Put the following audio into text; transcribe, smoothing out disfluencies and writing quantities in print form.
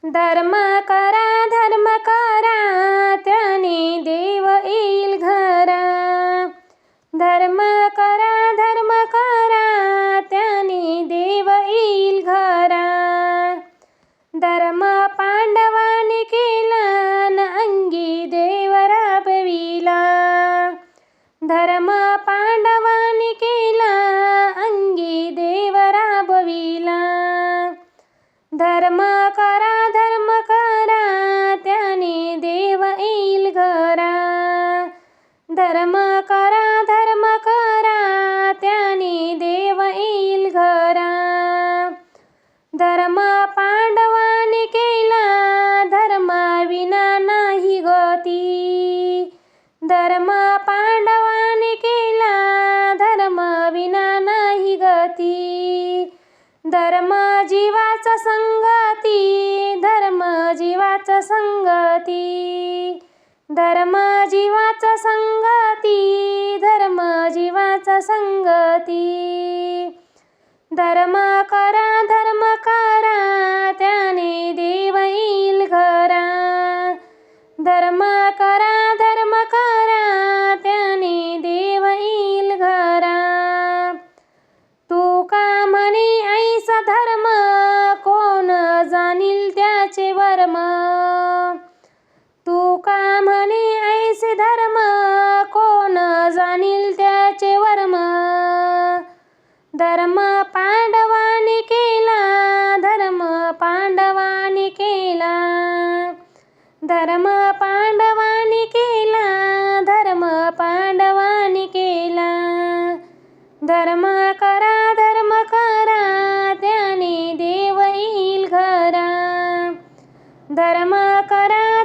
धर्म करा त्याने देव येईल घरा। धर्म करा त्याने देव येईल घरा। धर्म पांडवांनी केला न अंगी देव राबविला। धर्म पांडवांनी केला अंगी देव राबविला। धर्म करा त्याने देव येईल घरा। धर्म करा त्याने देव येईल घरा। धर्म पांडवांनी केला धर्माविना नाही गती। धर्म पांडवांनी केला धर्माविना नाही गती। धर्म जीवाचा संगती, धर्म जीवाचा संगती। धर्म जीवाचा संगती, धर्म जीवाचा संगती। धर्म करा त्याने देव येईल घरा। धर्म करा त्याने देव येईल घरा। तू का म्हणे ऐसा धर्म कोण जाणील त्याचे वर्म। तू का म्हणे ऐसे धर्म कोण जाणील त्याचे वर्म। धर्म पांडवांनी केला, धर्म पांडवांनी केला। धर्म पांडवांनी केला, धर्म पांडवांनी केला। धर्म करा त्याने देव येईल घरा। धर्म करा